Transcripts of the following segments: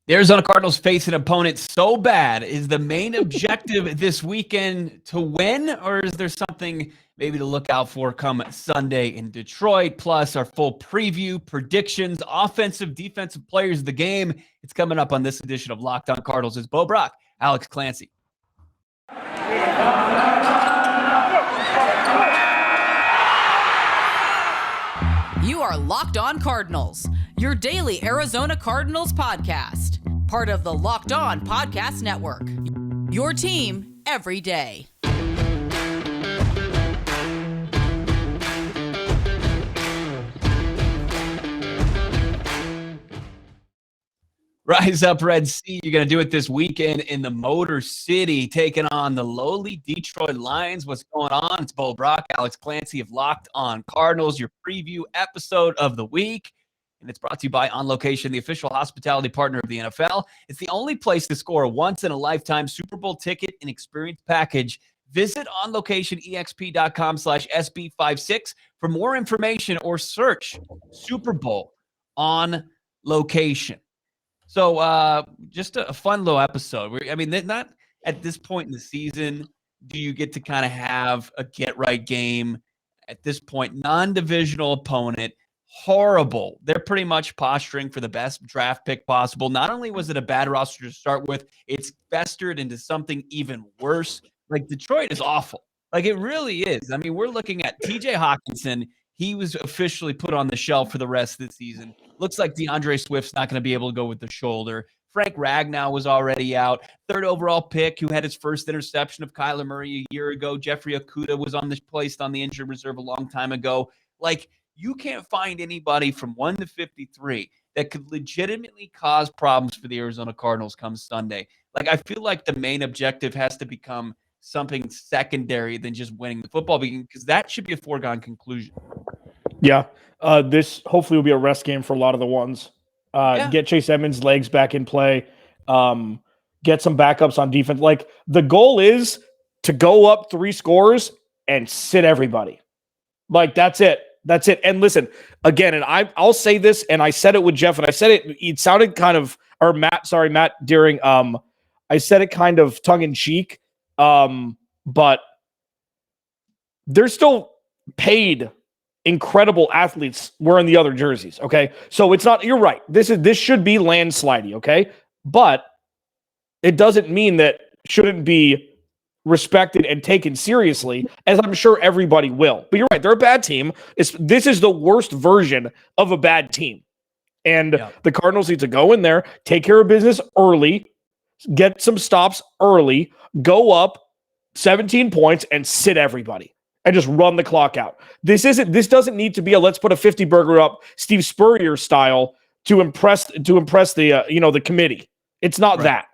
The Arizona Cardinals face an opponent so bad. Is the main objective this weekend to win, or is there something maybe to look out for come Sunday in Detroit? Plus, our full preview, predictions, offensive, defensive players of the game. It's coming up on this edition of Locked On Cardinals. It's Brack, Alex Clancy. You are Locked On Cardinals, your daily Arizona Cardinals podcast. Part of the Locked On Podcast Network, your team every day. Rise up, Red Sea. You're going to do it this weekend in the Motor City, taking on the lowly Detroit Lions. What's going on? It's Brack, Alex Clancy of Locked On Cardinals, your preview episode of the week. And it's brought to you by On Location, the official hospitality partner of the NFL. It's the only place to score a once-in-a-lifetime Super Bowl ticket and experience package. Visit onlocationexp.com/SB56 for more information or search Super Bowl On Location. So just a fun little episode. I mean, not at this point in the season do you get to kind of have a get-right game. At this point, non-divisional opponent, horrible. They're pretty much posturing for the best draft pick possible. Not only was it a bad roster to start with, it's festered into something even worse. Like, Detroit is awful. Like, it really is. I mean, we're looking at TJ Hawkinson. He was officially put on the shelf for the rest of the season. Looks like DeAndre Swift's not going to be able to go with the shoulder. Frank Ragnow was already out. Third overall pick, who had his first interception of Kyler Murray a year ago. Jeffrey Okudah was placed on the injured reserve a long time ago. Like, you can't find anybody from 1 to 53 that could legitimately cause problems for the Arizona Cardinals come Sunday. Like, I feel like the main objective has to become something secondary than just winning the football game, because that should be a foregone conclusion. Yeah. This hopefully will be a rest game for a lot of the ones. Get Chase Edmonds' legs back in play. Get some backups on defense. Like, the goal is to go up 3 scores and sit everybody. Like, that's it. That's it. And listen, again, and I'll say this, and I said it with Jeff, and I said it sounded kind of, or Matt, during, I said it kind of tongue in cheek, but they're still paid incredible athletes wearing the other jerseys. Okay. So it's not, you're right. This should be landslidey. Okay. But it doesn't mean that shouldn't be respected and taken seriously, as I'm sure everybody will. But you're right, they're a bad team. This is the worst version of a bad team. And the Cardinals need to go in there, take care of business early, get some stops early, go up 17 points and sit everybody and just run the clock out. This doesn't need to be a let's put a 50 burger up Steve Spurrier style to impress the the committee. It's not that.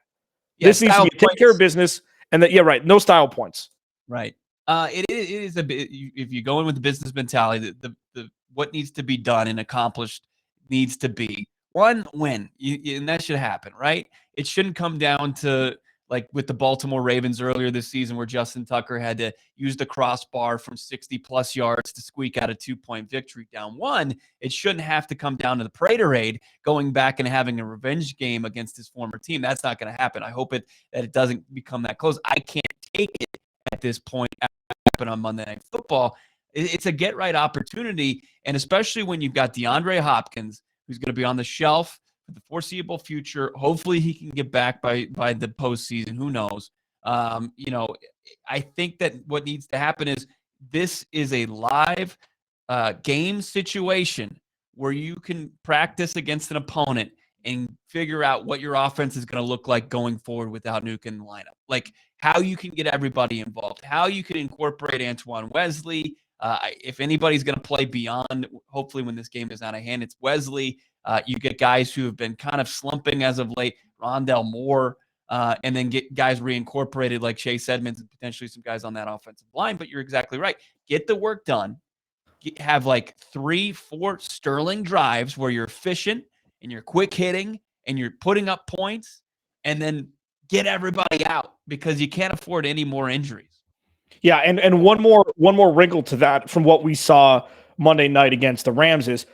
Yeah, this needs to be take care of business. And no style points. Right. It is a bit, if you go in with the business mentality, the what needs to be done and accomplished needs to be one win. And that should happen, right? It shouldn't come down to, like with the Baltimore Ravens earlier this season, where Justin Tucker had to use the crossbar from 60-plus yards to squeak out a 2-point victory down 1. It shouldn't have to come down to the Praterade going back and having a revenge game against his former team. That's not going to happen. I hope that it doesn't become that close. I can't take it at this point happen on Monday Night Football. It's a get-right opportunity, and especially when you've got DeAndre Hopkins, who's going to be on the shelf for the foreseeable future. Hopefully he can get back by the postseason. Who knows? I think that what needs to happen is this is a live game situation where you can practice against an opponent and figure out what your offense is going to look like going forward without Nuke in the lineup. Like, how you can get everybody involved, how you can incorporate Antoine Wesley. If anybody's going to play beyond, hopefully when this game is out of hand, it's Wesley. You get guys who have been kind of slumping as of late, Rondell Moore, and then get guys reincorporated like Chase Edmonds and potentially some guys on that offensive line. But you're exactly right. Get the work done. Have like 3-4 sterling drives where you're efficient and you're quick hitting and you're putting up points, and then get everybody out, because you can't afford any more injuries. Yeah, and one more wrinkle to that from what we saw Monday night against the Rams is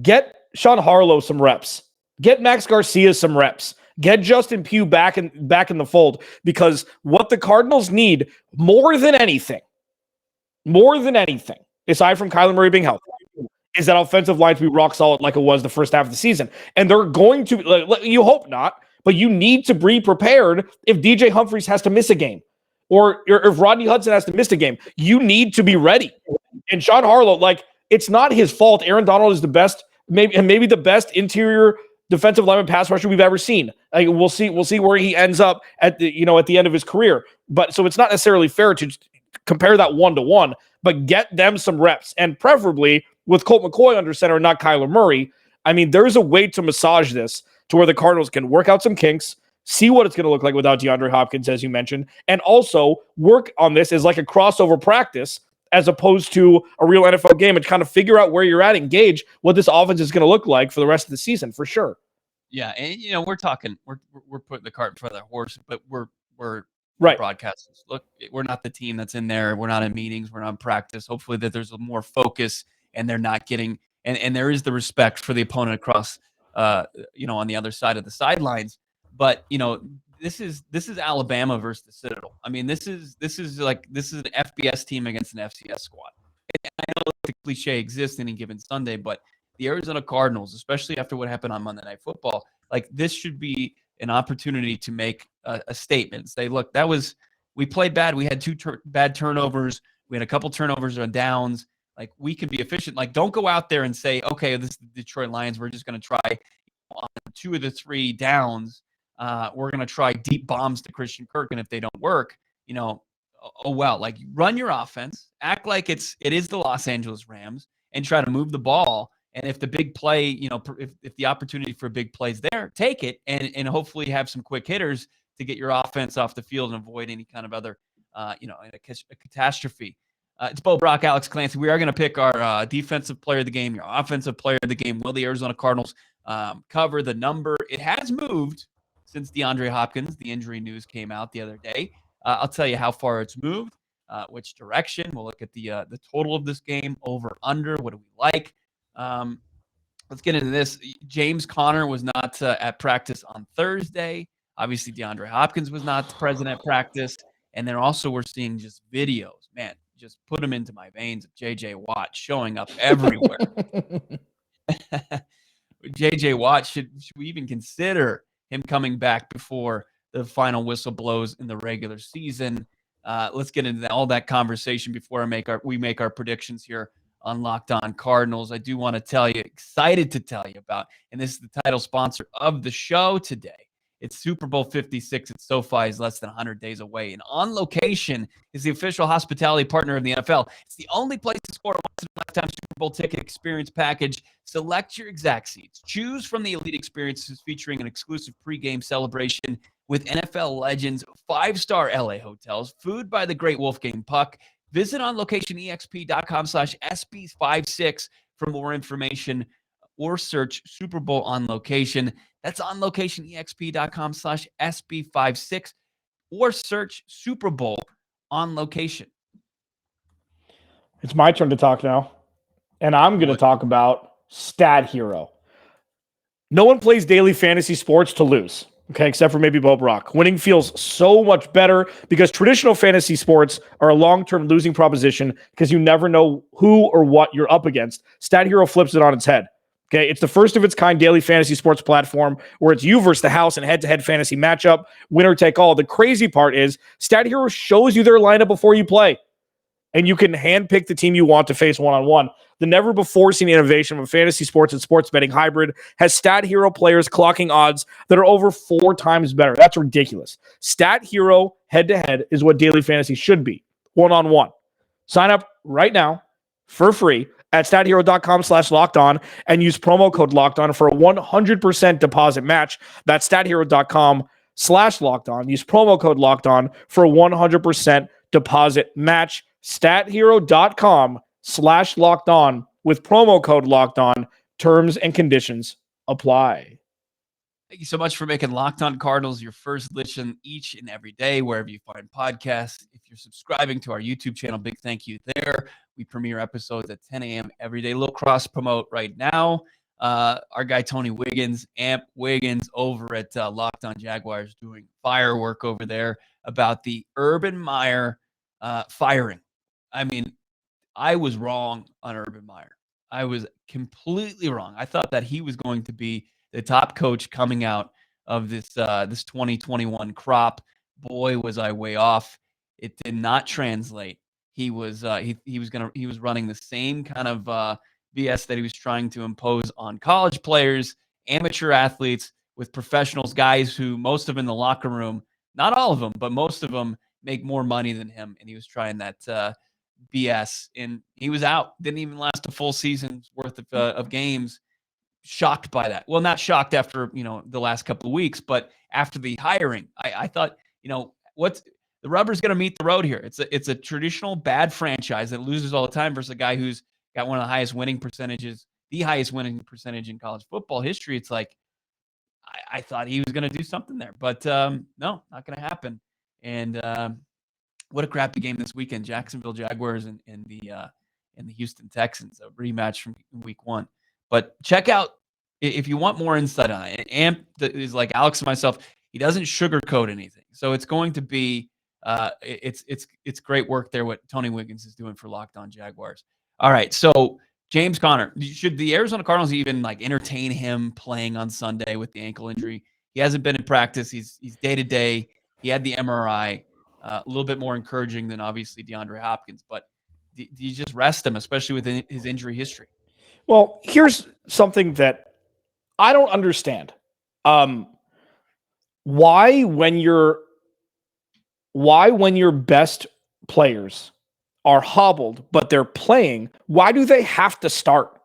get Sean Harlow some reps. Get Max Garcia some reps. Get Justin Pugh back in the fold, because what the Cardinals need more than anything, aside from Kyler Murray being healthy, is that offensive line to be rock solid like it was the first half of the season. And they're going to, you hope not, but you need to be prepared if DJ Humphries has to miss a game, or if Rodney Hudson has to miss a game. You need to be ready. And John Harlow, it's not his fault. Aaron Donald is the best, maybe the best interior defensive lineman pass rusher we've ever seen. We'll see where he ends up at the end of his career. But so it's not necessarily fair to compare that 1-to-1, but get them some reps, and preferably with Colt McCoy under center, not Kyler Murray. I mean, there's a way to massage this to where the Cardinals can work out some kinks, see what it's going to look like without DeAndre Hopkins, as you mentioned, and also work on this as like a crossover practice as opposed to a real NFL game, and kind of figure out where you're at and gauge what this offense is going to look like for the rest of the season, for sure. Yeah, and we're talking, we're putting the cart in front of the horse, but we're right broadcasters. Look, we're not the team that's in there. We're not in meetings. We're not in practice. Hopefully that there's a more focus, and they're not getting, and there is the respect for the opponent across, on the other side of the sidelines. But this is Alabama versus the Citadel. I mean, this is an FBS team against an FCS squad. And I know the cliche exists any given Sunday, but the Arizona Cardinals, especially after what happened on Monday Night Football, this should be an opportunity to make a statement. Say, look, we played bad. We had two bad turnovers. We had a couple turnovers on downs. We can be efficient. Don't go out there and say, okay, this is the Detroit Lions. We're just going to try on 2 of the 3 downs. We're going to try deep bombs to Christian Kirk, and if they don't work, oh well. Run your offense, act like it is the Los Angeles Rams, and try to move the ball. And if the big play, if the opportunity for a big play is there, take it, and hopefully have some quick hitters to get your offense off the field and avoid any kind of other, a catastrophe. It's Bo, Brack, Alex Clancy. We are going to pick our defensive player of the game, your offensive player of the game. Will the Arizona Cardinals cover the number? It has moved since DeAndre Hopkins, the injury news came out the other day. I'll tell you how far it's moved, which direction. We'll look at the total of this game, over, under. What do we like? Let's get into this. James Conner was not at practice on Thursday. Obviously, DeAndre Hopkins was not present at practice. And then also we're seeing just videos. Man, just put them into my veins of J.J. Watt showing up everywhere. J.J. Watt, should we even consider him coming back before the final whistle blows in the regular season? Let's get into all that conversation before we make our predictions here on Locked On Cardinals. I do want to excited to tell you about, and this is the title sponsor of the show today. It's Super Bowl 56 at SoFi is less than 100 days away. And On Location is the official hospitality partner of the NFL. It's the only place to score a once-in-a-lifetime Super Bowl ticket experience package. Select your exact seats. Choose from the elite experiences featuring an exclusive pregame celebration with NFL legends, 5-star LA hotels, food by the great Wolfgang Puck. Visit onlocationexp.com/SB56 for more information, or search Super Bowl On Location. That's onlocationexp.com/SB56, or search Super Bowl On Location. It's my turn to talk now, and I'm going to talk about Stat Hero. No one plays daily fantasy sports to lose. Okay, except for maybe Bo Brock. Winning feels so much better because traditional fantasy sports are a long-term losing proposition because you never know who or what you're up against. Stat Hero flips it on its head. Okay, it's the first of its kind daily fantasy sports platform where it's you versus the house in a head-to-head fantasy matchup, winner take all. The crazy part is Stat Hero shows you their lineup before you play, and you can handpick the team you want to face one-on-one. The never-before-seen innovation of fantasy sports and sports betting hybrid has Stat Hero players clocking odds that are over 4 times better. That's ridiculous. Stat Hero head-to-head is what daily fantasy should be, one-on-one. Sign up right now for free at stathero.com/lockedon and use promo code LOCKEDON for a 100% deposit match. That's stathero.com/lockedon. Use promo code LOCKEDON for a 100% deposit match. stathero.com/lockedon with promo code LOCKEDON. Terms and conditions apply. Thank you so much for making Locked On Cardinals your first listen each and every day, wherever you find podcasts. If you're subscribing to our YouTube channel, big thank you there. We premiere episodes at 10 a.m. every day. Little cross promote right now. our guy Tony Wiggins, Amp Wiggins, over at Locked On Jaguars, doing firework over there about the Urban Meyer firing. I mean, I was wrong on Urban Meyer. I was completely wrong. I thought that he was going to be the top coach coming out of this 2021 crop. Boy, was I way off. It did not translate. He was running the same kind of BS that he was trying to impose on college players, amateur athletes, with professionals, guys who most of them in the locker room, not all of them, but most of them make more money than him. And he was trying that BS, and he was out. Didn't even last a full season's worth of games. Shocked by that. Well, not shocked after the last couple of weeks, but after the hiring, I thought what's the rubber's going to meet the road here. It's a traditional bad franchise that loses all the time versus a guy who's got one of the highest winning percentages, the highest winning percentage in college football history. It's like I thought he was going to do something there, but no, not going to happen. And what a crappy game this weekend. Jacksonville Jaguars and the Houston Texans, a rematch from week 1. But check out, if you want more insight on it, Amp is like Alex and myself. He doesn't sugarcoat anything. So it's going to be it's great work there what Tony Wiggins is doing for Locked On Jaguars. All right, so James Conner, should the Arizona Cardinals even entertain him playing on Sunday with the ankle injury? He hasn't been in practice. He's day-to-day. He had the MRI. A little bit more encouraging than obviously DeAndre Hopkins, but do you just rest him, especially with his injury history? Well, here's something that I don't understand. Why when your best players are hobbled, but they're playing, why do they have to start?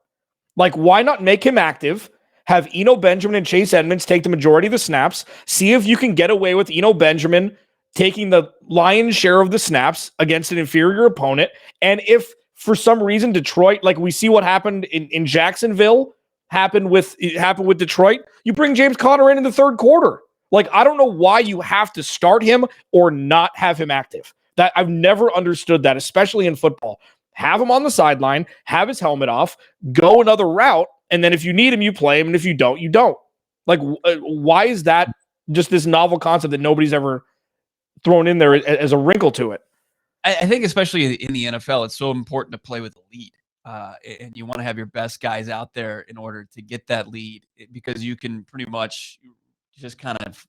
Like, why not make him active? Have Eno Benjamin and Chase Edmonds take the majority of the snaps. See if you can get away with Eno Benjamin taking the lion's share of the snaps against an inferior opponent. And if for some reason Detroit, like we see what happened in Jacksonville, happened with Detroit, you bring James Conner in the third quarter. Like, I don't know why you have to start him or not have him active. That I've never understood that, especially in football. Have him on the sideline, have his helmet off, go another route, and then if you need him, you play him, and if you don't, you don't. Like, why is that just this novel concept that nobody's ever thrown in there as a wrinkle to it? I think especially in the NFL, it's so important to play with a lead. And you want to have your best guys out there in order to get that lead, because you can pretty much just kind of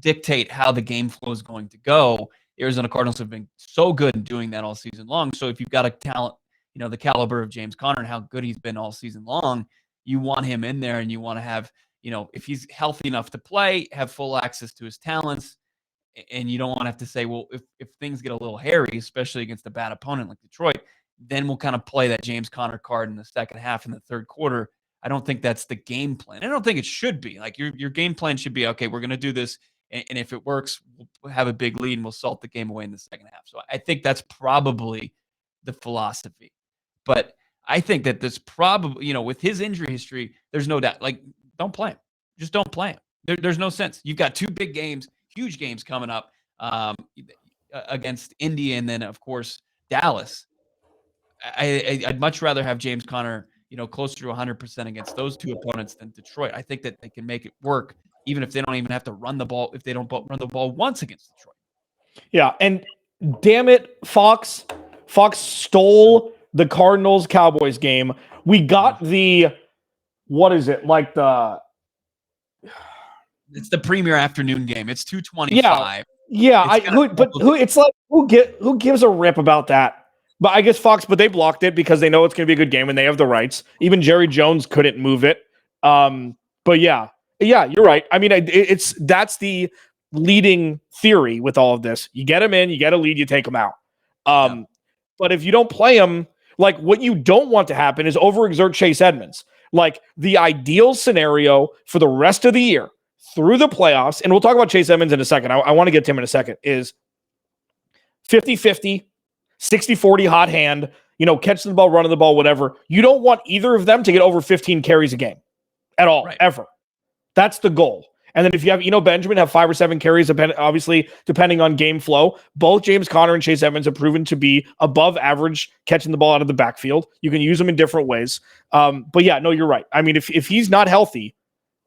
dictate how the game flow is going to go. The Arizona Cardinals have been so good in doing that all season long. So if you've got a talent, the caliber of James Conner and how good he's been all season long, you want him in there, and you want to have, if he's healthy enough to play, have full access to his talents. And you don't want to have to say, well, if things get a little hairy, especially against a bad opponent like Detroit, then we'll kind of play that James Conner card in the second half in the third quarter. I don't think that's the game plan. I don't think it should be. Like, your game plan should be, okay, we're going to do this, and if it works, we'll have a big lead and we'll salt the game away in the second half. So I think that's probably the philosophy. But I think that this probably, with his injury history, there's no doubt. Like, don't play him. Just don't play him. There's no sense. You've got 2 big games, huge games coming up against Indy and then, of course, Dallas. I'd much rather have James Conner, closer to 100% against those 2 opponents than Detroit. I think that they can make it work, even if they don't even have to run the ball, if they don't run the ball once against Detroit. Yeah, and damn it, Fox stole the Cardinals-Cowboys game. We got what is it, like it's the premier afternoon game. It's 2:25. Yeah. Who gives a rip about that? But I guess Fox, but they blocked it because they know it's going to be a good game and they have the rights. Even Jerry Jones couldn't move it. But yeah, you're right. I mean, that's the leading theory with all of this. You get them in, you get a lead, you take them out. But if you don't play them, like, what you don't want to happen is overexert Chase Edmonds. Like, the ideal scenario for the rest of the year through the playoffs, and we'll talk about Chase Edmonds in a second. I want to get to him in a second, is 50-50, 60-40 hot hand, catching the ball, running the ball, whatever. You don't want either of them to get over 15 carries a game at all, ever. That's the goal. And then if you have Benjamin have 5 or 7 carries, obviously depending on game flow, both James Conner and Chase Edmonds have proven to be above average catching the ball out of the backfield. You can use them in different ways. But yeah, no, you're right. I mean, if he's not healthy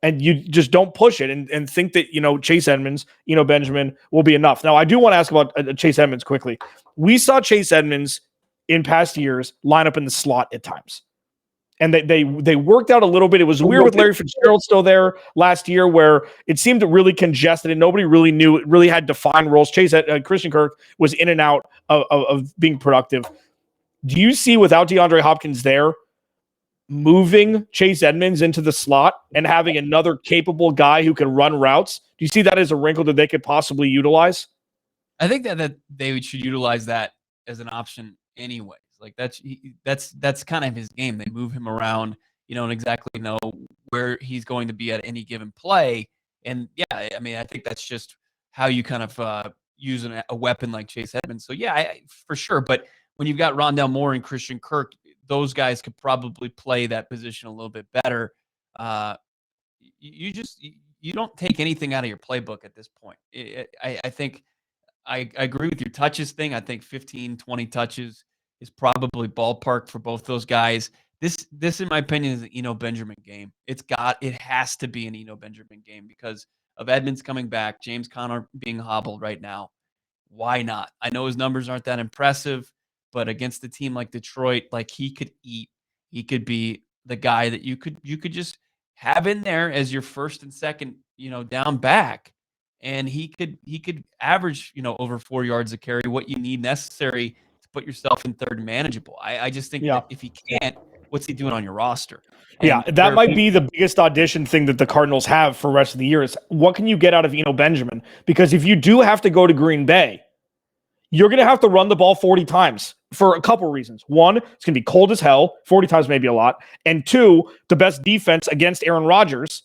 and you just don't push it and think that, Chase Edmonds, Benjamin will be enough. Now, I do want to ask about Chase Edmonds quickly. We saw Chase Edmonds in past years line up in the slot at times. And they worked out a little bit. It was weird with Larry Fitzgerald still there last year, where it seemed really congested and nobody really knew. It really had defined roles. Christian Kirk was in and out of being productive. Do you see, without DeAndre Hopkins there, moving Chase Edmonds into the slot and having another capable guy who can run routes? Do you see that as a wrinkle that they could possibly utilize? I think that they should utilize that as an option anyway. Like that's kind of his game. They move him around. You don't exactly know where he's going to be at any given play. And yeah, I mean, I think that's just how you kind of use a weapon like Chase Edmonds. So yeah, for sure. But when you've got Rondale Moore and Christian Kirk, those guys could probably play that position a little bit better. You don't take anything out of your playbook at this point. I think I agree with your touches thing. I think 15, 20 touches is probably ballpark for both those guys. This, in my opinion, is an Eno Benjamin game. It has to be an Eno Benjamin game because of Edmonds coming back, James Conner being hobbled right now. Why not? I know his numbers aren't that impressive, but against a team like Detroit, like he could eat. He could be the guy that you could just have in there as your first and second, down back. And he could average, over 4 yards a carry, what you need necessary put yourself in third and manageable. I just think that if he can't, what's he doing on your roster? And that might be the biggest audition thing that the Cardinals have for the rest of the year is what can you get out of Eno Benjamin? Because if you do have to go to Green Bay, you're going to have to run the ball 40 times for a couple reasons. One, it's going to be cold as hell. 40 times may be a lot. And two, the best defense against Aaron Rodgers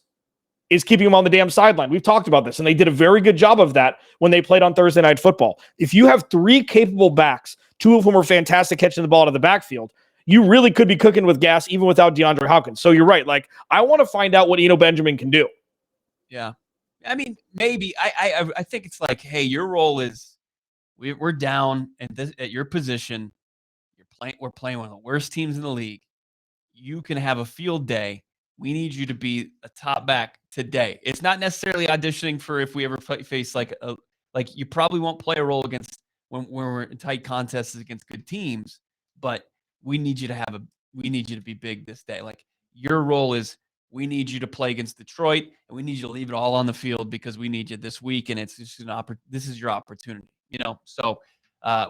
is keeping him on the damn sideline. We've talked about this, and they did a very good job of that when they played on Thursday Night Football. If you have 3 capable backs, 2 of whom are fantastic catching the ball out of the backfield, you really could be cooking with gas even without DeAndre Hopkins. So you're right. Like, I want to find out what Eno Benjamin can do. Yeah. I mean, maybe. I think it's like, hey, your role is we're down at your position. We're playing one of the worst teams in the league. You can have a field day. We need you to be a top back today. It's not necessarily auditioning for if we ever face like you probably won't play a role against when we're in tight contests against good teams, but we need you to be big this day. Like your role is we need you to play against Detroit and we need you to leave it all on the field because we need you this week. And it's just this is your opportunity, So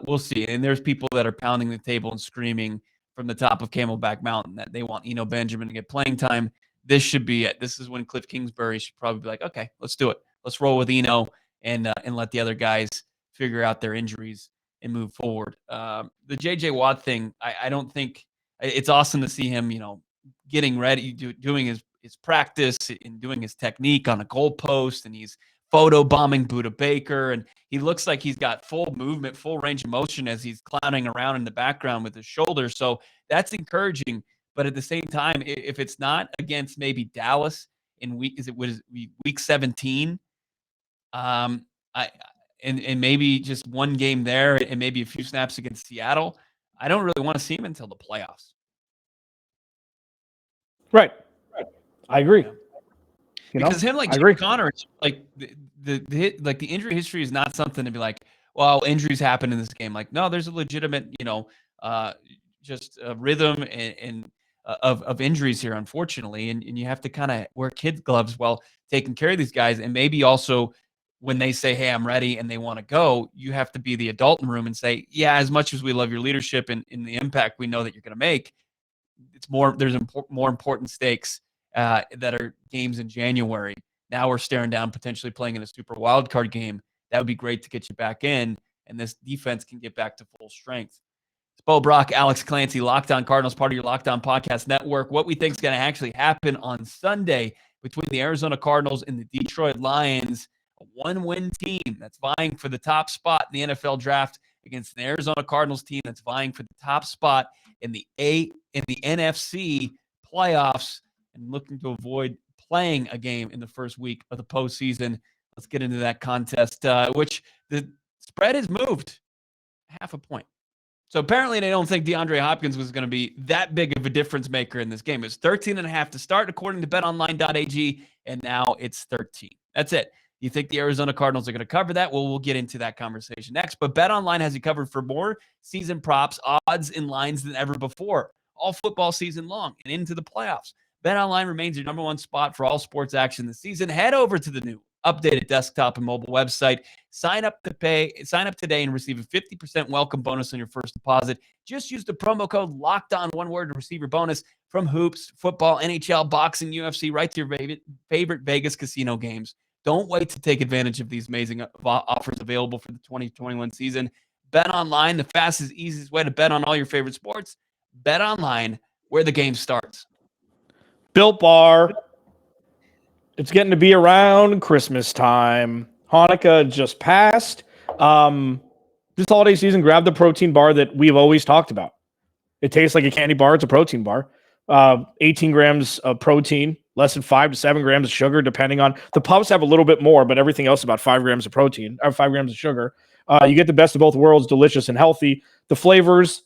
we'll see. And there's people that are pounding the table and screaming from the top of Camelback Mountain that they want Eno Benjamin to get playing time. This should be it. This is when Cliff Kingsbury should probably be like, okay, let's do it. Let's roll with Eno and let the other guys figure out their injuries and move forward. The J.J. Watt thing, I don't think it's awesome to see him, getting ready, doing his practice and doing his technique on a goalpost, and he's photo bombing Budda Baker, and he looks like he's got full movement, full range of motion as he's clowning around in the background with his shoulder. So that's encouraging. But at the same time, if it's not against maybe Dallas in week 17, and maybe just one game there and maybe a few snaps against Seattle, I don't really want to see him until the playoffs. Right. I agree. Because him, like Jim Connor, like the injury history is not something to be like, well, injuries happen in this game. Like, no, there's a legitimate, just a rhythm and of injuries here, unfortunately, and you have to kind of wear kid gloves while taking care of these guys, and maybe also when they say, hey, I'm ready, and they want to go, you have to be the adult in the room and say, yeah, as much as we love your leadership and the impact we know that you're going to make, there's more important stakes that are games in January. Now we're staring down potentially playing in a super wild card game. That would be great to get you back in, and this defense can get back to full strength. It's Bo Brack, Alex Clancy, Locked On Cardinals, part of your Locked On Podcast Network. What we think is going to actually happen on Sunday between the Arizona Cardinals and the Detroit Lions, a one-win team that's vying for the top spot in the NFL draft against an Arizona Cardinals team that's vying for the top spot in the NFC playoffs and looking to avoid playing a game in the first week of the postseason. Let's get into that contest, which the spread has moved half a point. So apparently they don't think DeAndre Hopkins was going to be that big of a difference maker in this game. It's 13.5 to start, according to betonline.ag, and now it's 13. That's it. You think the Arizona Cardinals are going to cover that? Well, we'll get into that conversation next. But BetOnline has you covered for more season props, odds, and lines than ever before, all football season long and into the playoffs. BetOnline remains your number one spot for all sports action this season. Head over to the new updated desktop and mobile website. Sign up today and receive a 50% welcome bonus on your first deposit. Just use the promo code LOCKEDON, one word, to receive your bonus from hoops, football, NHL, boxing, UFC, right to your favorite Vegas casino games. Don't wait to take advantage of these amazing offers available for the 2021 season. Bet online, the fastest, easiest way to bet on all your favorite sports. Bet online, where the game starts. Built Bar. It's getting to be around Christmas time. Hanukkah just passed. This holiday season, grab the protein bar that we've always talked about. It tastes like a candy bar. It's a protein bar. 18 grams of protein, less than 5 to 7 grams of sugar, depending on the puffs have a little bit more, but everything else about 5 grams of protein or 5 grams of sugar. You get the best of both worlds, delicious and healthy. The flavors,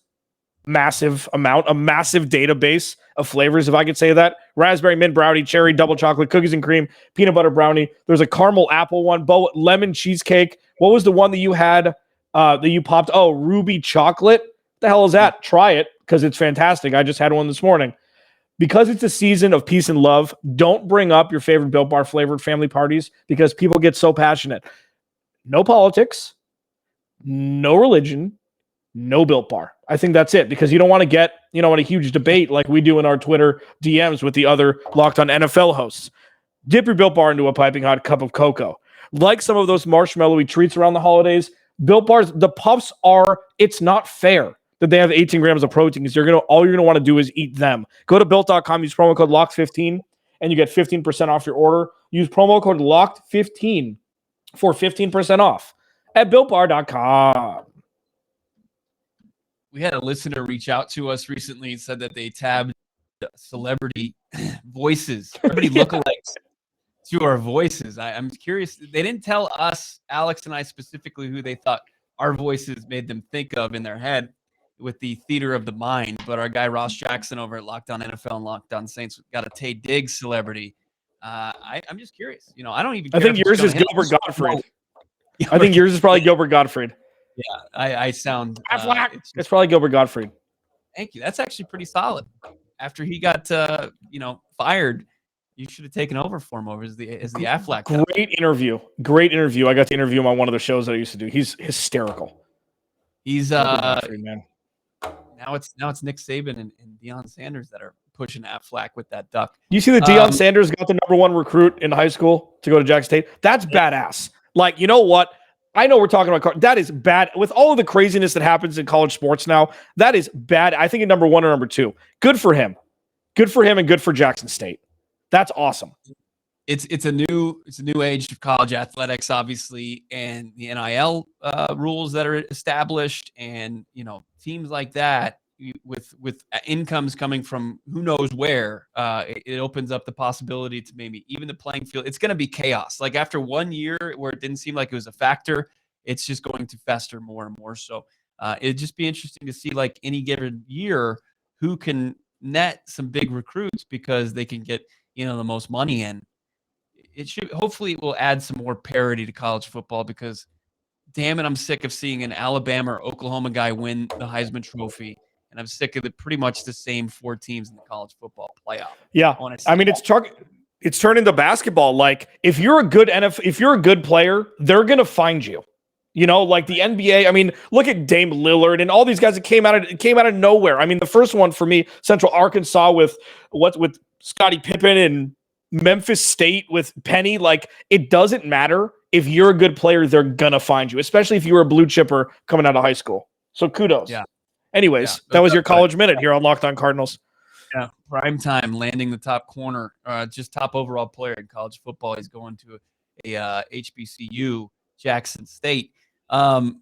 massive amount, a massive database of flavors, if I could say that. Raspberry mint brownie, cherry double chocolate, cookies and cream, peanut butter brownie. There's a caramel apple one, lemon cheesecake. What was the one that you had that you popped? Oh, ruby chocolate. What the hell is that? Try it because it's fantastic. I just had one this morning. Because it's a season of peace and love, don't bring up your favorite Built Bar flavored family parties because people get so passionate. No politics, no religion, no Built Bar. I think that's it because you don't want to get, in a huge debate like we do in our Twitter DMs with the other Locked On NFL hosts. Dip your Built Bar into a piping hot cup of cocoa. Like some of those marshmallowy treats around the holidays, Built Bars, the puffs it's not fair that they have 18 grams of protein because all you're going to want to do is eat them. Go to Built.com, use promo code LOCKED15, and you get 15% off your order. Use promo code LOCKED15 for 15% off at BuiltBar.com. We had a listener reach out to us recently and said that they tabbed celebrity voices, celebrity lookalikes to our voices. I'm curious. They didn't tell us, Alex and I specifically, who they thought our voices made them think of in their head with the theater of the mind. But our guy Ross Jackson over at Locked On NFL and Locked On Saints got a Tay Diggs celebrity. I'm just curious. I don't even care. I think yours is Gilbert Gottfried. I think yours is probably Gilbert Gottfried. Yeah, I sound. It's probably Gilbert Gottfried. Thank you. That's actually pretty solid. After he got fired, you should have taken over for him as the Aflac. Great interview. I got to interview him on one of the shows that I used to do. He's hysterical. He's man. Now it's Nick Saban and Deion Sanders that are pushing Aflac with that duck. You see that Deion Sanders got the number 1 recruit in high school to go to Jackson State? That's badass. Like, you know what? I know we're talking about that is bad with all of the craziness that happens in college sports now. That is bad. I think in number 1 or number 2. Good for him and good for Jackson State. That's awesome. It's a new age of college athletics, obviously, and the NIL rules that are established, and teams like that with incomes coming from who knows where. It opens up the possibility to maybe even the playing field. It's going to be chaos. Like after 1 year where it didn't seem like it was a factor, it's just going to fester more and more. So it'd just be interesting to see like any given year who can net some big recruits because they can get the most money in. Hopefully it will add some more parity to college football because damn it, I'm sick of seeing an Alabama or Oklahoma guy win the Heisman Trophy. And I'm sick of pretty much the same 4 teams in the college football playoff. Yeah. I mean, it's turned into basketball. Like if you're a good player, they're going to find you. Like the NBA. I mean, look at Dame Lillard and all these guys that came out of nowhere. I mean, the first one for me, Central Arkansas with Scottie Pippen and Memphis State with Penny. Like it doesn't matter if you're a good player, they're gonna find you, especially if you were a blue chipper coming out of high school. So kudos. Yeah. Anyways, that was your college minute here on Locked On Cardinals. Yeah, prime time, landing the top corner, just top overall player in college football. He's going to a HBCU, Jackson State. I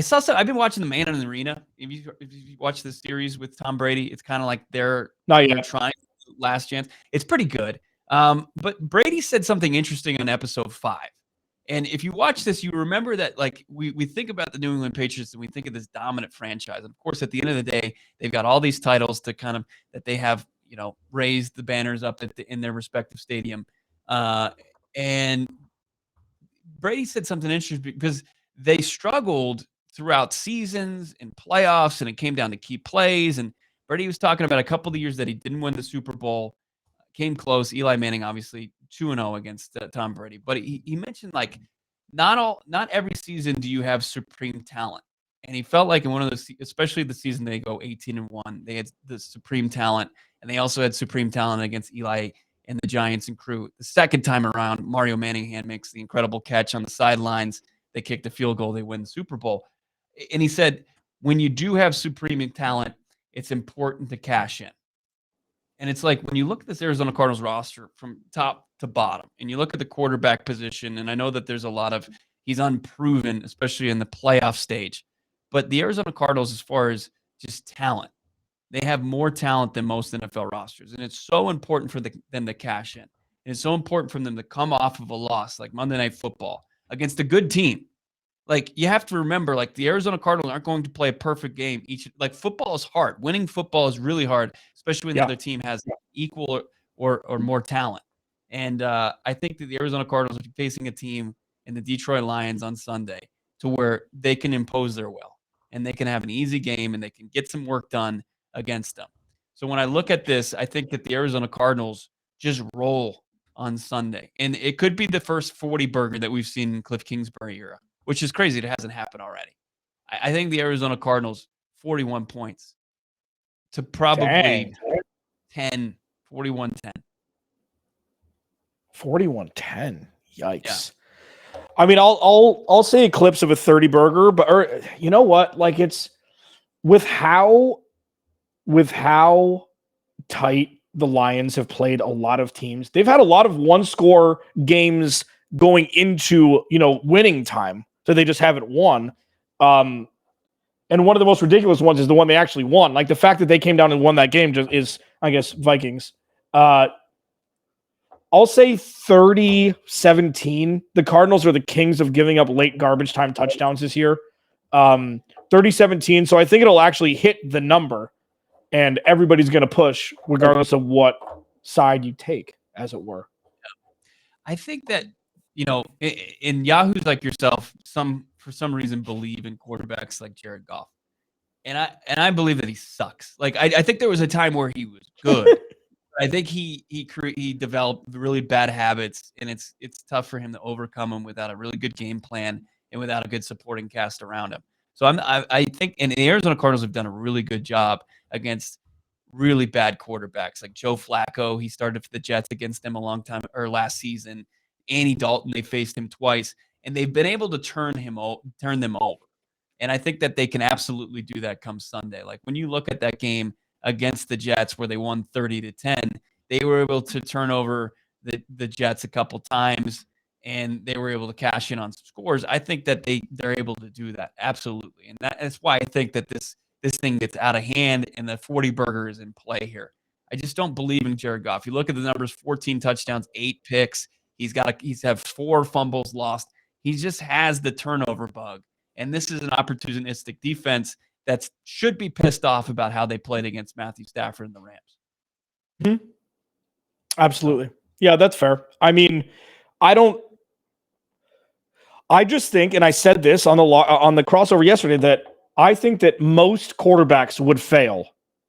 saw some. I've been watching The Man in the Arena. If you watch this series with Tom Brady, it's kind of like they're trying last chance. It's pretty good. But Brady said something interesting in episode 5. And if you watch this, you remember that like we think about the New England Patriots and we think of this dominant franchise. And of course, at the end of the day, they've got all these titles to kind of that they have, raised the banners up in their respective stadium. And Brady said something interesting because they struggled throughout seasons and playoffs, and it came down to key plays. And Brady was talking about a couple of years that he didn't win the Super Bowl, came close. Eli Manning, obviously, 2-0 against Tom Brady. But he mentioned, like, not every season do you have supreme talent. And he felt like in one of those, especially the season they go 18-1, they had the supreme talent, and they also had supreme talent against Eli and the Giants and crew. The second time around, Mario Manningham makes the incredible catch on the sidelines. They kick the field goal. They win the Super Bowl. And he said, when you do have supreme talent, it's important to cash in. And it's like when you look at this Arizona Cardinals roster from top to bottom, and you look at the quarterback position, and I know that there's a lot of he's unproven, especially in the playoff stage. But the Arizona Cardinals, as far as just talent, they have more talent than most NFL rosters. And it's so important for them to cash in. And it's so important for them to come off of a loss like Monday Night Football against a good team. Like, you have to remember, like, the Arizona Cardinals aren't going to play a perfect game. Football is hard. Winning football is really hard, especially when the other team has equal or more talent. And I think that the Arizona Cardinals are facing a team in the Detroit Lions on Sunday to where they can impose their will. And they can have an easy game, and they can get some work done against them. So when I look at this, I think that the Arizona Cardinals just roll on Sunday. And it could be the first 40 burger that we've seen in Cliff Kingsbury era, which is crazy. It hasn't happened already. I think the Arizona Cardinals, 41 points to probably 10, 41-10. 41-10. Yikes. Yeah. I mean, I'll say eclipse of a 30 burger, but you know what? Like, it's with how tight the Lions have played a lot of teams. They've had a lot of one-score games going into, winning time, so they just haven't won. And one of the most ridiculous ones is the one they actually won. Like, the fact that they came down and won that game just is, I guess, Vikings. I'll say 30-17. The Cardinals are the kings of giving up late garbage time touchdowns this year. 30-17. So I think it'll actually hit the number, and everybody's going to push regardless of what side you take, as it were. I think that, in Yahoos like yourself, for some reason believe in quarterbacks like Jared Goff. And I believe that he sucks. Like, I think there was a time where he was good. I think he developed really bad habits, and it's tough for him to overcome them without a really good game plan and without a good supporting cast around him. So I think, and the Arizona Cardinals have done a really good job against really bad quarterbacks like Joe Flacco. He started for the Jets against them last season. Andy Dalton, they faced him twice, and they've been able to turn them over. And I think that they can absolutely do that come Sunday. Like, when you look at that game against the Jets where they won 30-10, they were able to turn over the Jets a couple times, and they were able to cash in on some scores. I think that they're able to do that. Absolutely. And that's why I think that this thing gets out of hand and the 40 burger is in play here. I just don't believe in Jared Goff. You look at the numbers, 14 touchdowns, 8 picks. He's had 4 fumbles lost. He just has the turnover bug. And this is an opportunistic defense that should be pissed off about how they played against Matthew Stafford and the Rams. Mm-hmm. Absolutely. Yeah, that's fair. I mean, I just think, and I said this on the crossover yesterday, that I think that most quarterbacks would fail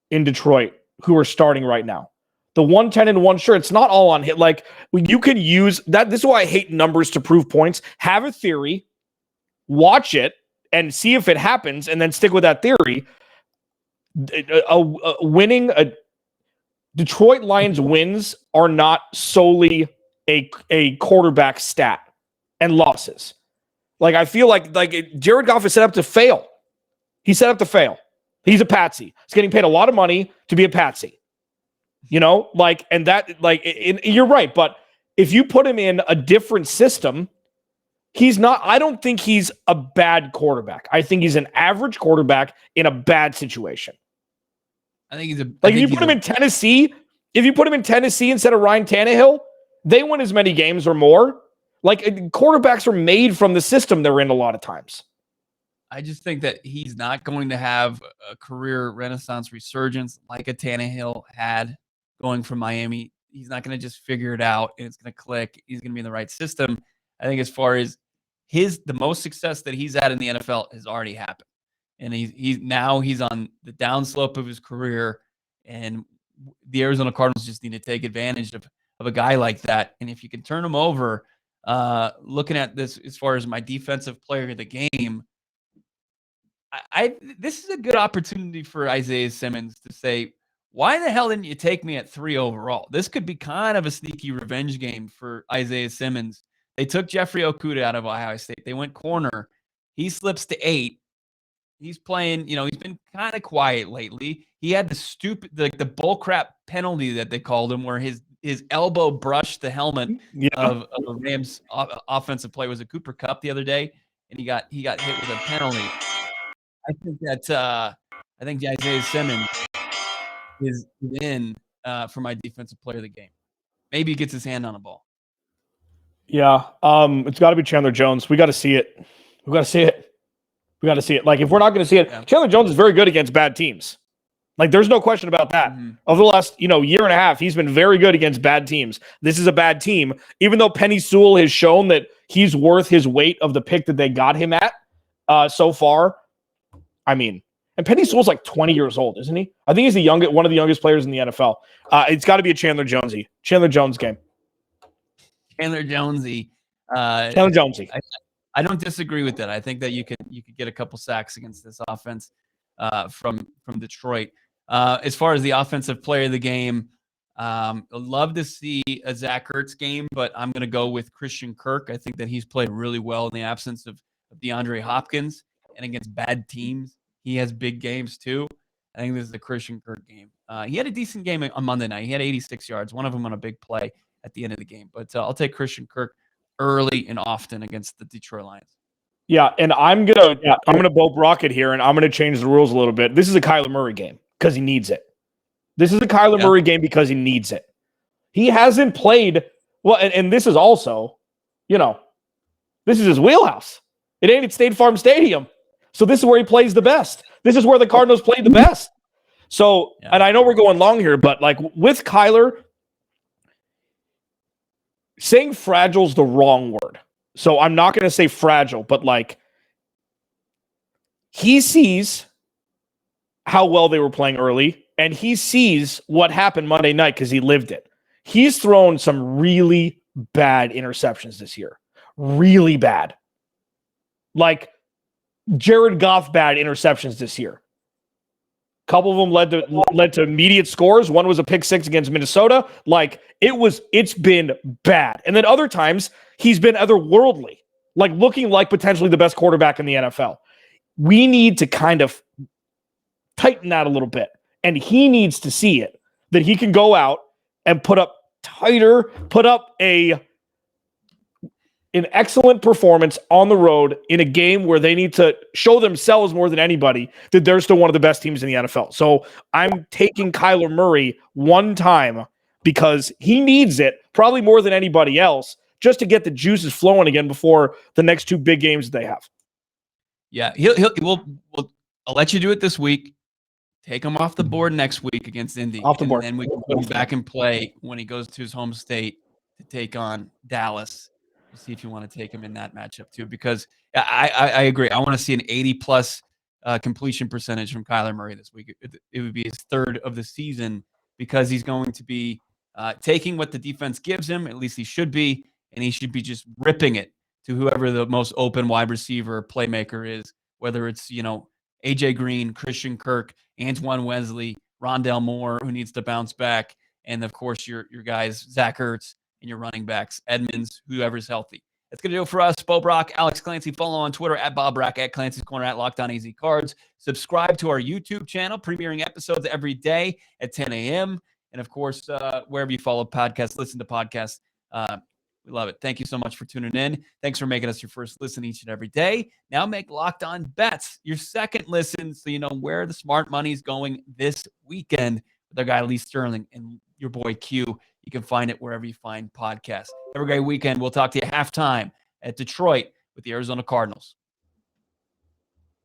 in Detroit who are starting right now. The 110-1, sure, it's not all on hit. Like, you can use that. This is why I hate numbers to prove points. Have a theory, watch it, and see if it happens, and then stick with that theory. Detroit Lions wins are not solely a quarterback stat and losses. Like, I feel like Jared Goff is set up to fail. He's set up to fail. He's a patsy. He's getting paid a lot of money to be a patsy. You're right. But if you put him in a different system, he's not. I don't think he's a bad quarterback. I think he's an average quarterback in a bad situation. I think he's if you put him in Tennessee instead of Ryan Tannehill, they win as many games or more. Like, quarterbacks are made from the system they're in a lot of times. I just think that he's not going to have a career renaissance resurgence like a Tannehill had going from Miami. He's not going to just figure it out and it's going to click. He's going to be in the right system. I think as far as the most success that he's had in the NFL has already happened. And he's on the downslope of his career, and the Arizona Cardinals just need to take advantage of a guy like that. And if you can turn him over, looking at this as far as my defensive player of the game, this is a good opportunity for Isaiah Simmons to say, why the hell didn't you take me at 3 overall? This could be kind of a sneaky revenge game for Isaiah Simmons. They took Jeffrey Okudah out of Ohio State. They went corner. He slips to 8. He's playing, he's been kind of quiet lately. He had the bullcrap penalty that they called him, where his elbow brushed the helmet of a Rams offensive play. Was a Cooper Kupp the other day, and he got hit with a penalty. I think Isaiah Simmons is in for my defensive player of the game. Maybe he gets his hand on a ball. Yeah, it's got to be Chandler Jones. We got to see it. Like, if we're not going to see it, Chandler Jones is very good against bad teams. Like, there's no question about that. Mm-hmm. Over the last, year and a half, he's been very good against bad teams. This is a bad team. Even though Penny Sewell has shown that he's worth his weight of the pick that they got him at so far. I mean, and Penny Sewell's like 20 years old, isn't he? I think he's one of the youngest players in the NFL. It's got to be a Chandler Jones game. Chandler Jonesy. Chandler Jonesy. I don't disagree with that. I think that you could get a couple sacks against this offense from Detroit. As far as the offensive player of the game, I'd love to see a Zach Ertz game, but I'm going to go with Christian Kirk. I think that he's played really well in the absence of DeAndre Hopkins, and against bad teams, he has big games too. I think this is the Christian Kirk game. He had a decent game on Monday night. He had 86 yards, one of them on a big play at the end of the game. But I'll take Christian Kirk early and often against the Detroit Lions. Yeah, and I'm gonna Bo Brock it here, and I'm gonna change the rules a little bit. This is a Kyler Murray game because he needs it. This is a Kyler Murray game because he needs it. He hasn't played well, and this is also, this is his wheelhouse. It ain't at State Farm Stadium, so this is where he plays the best. This is where the Cardinals played the best. So, and I know we're going long here, but like with Kyler, saying fragile is the wrong word. So I'm not going to say fragile, but like he sees how well they were playing early, and he sees what happened Monday night because he lived it. He's thrown some really bad interceptions this year. Really bad. Like Jared Goff bad interceptions this year. A couple of them led to immediate scores. One was a pick six against Minnesota. Like it's been bad. And then other times he's been otherworldly, like looking like potentially the best quarterback in the NFL. We need to kind of tighten that a little bit. And he needs to see it, that he can go out and put up an excellent performance on the road in a game where they need to show themselves more than anybody that they're still one of the best teams in the NFL. So I'm taking Kyler Murray one time because he needs it probably more than anybody else just to get the juices flowing again before the next two big games that they have. Yeah, I'll let you do it this week. Take him off the board next week against Indy. Off the board. And then we can put him back in play when he goes to his home state to take on Dallas. We'll see if you want to take him in that matchup too, because I agree. I want to see an 80+ completion percentage from Kyler Murray this week. It would be his third of the season because he's going to be taking what the defense gives him. At least he should be, and he should be just ripping it to whoever the most open wide receiver playmaker is, whether it's, AJ Green, Christian Kirk, Antoine Wesley, Rondale Moore, who needs to bounce back, and of course your guys, Zach Ertz, and your running backs, Edmonds, whoever's healthy. That's going to do it for us. Bo Brock, Alex Clancy. Follow on Twitter at Bob Brack, at Clancy's Corner, at Locked On AZ Cards. Subscribe to our YouTube channel, premiering episodes every day at 10 a.m. And, of course, wherever you follow podcasts, listen to podcasts. We love it. Thank you so much for tuning in. Thanks for making us your first listen each and every day. Now make Locked On Bets your second listen so you know where the smart money is going this weekend with our guy Lee Sterling and your boy Q. You can find it wherever you find podcasts. Have a great weekend. We'll talk to you halftime at Detroit with the Arizona Cardinals.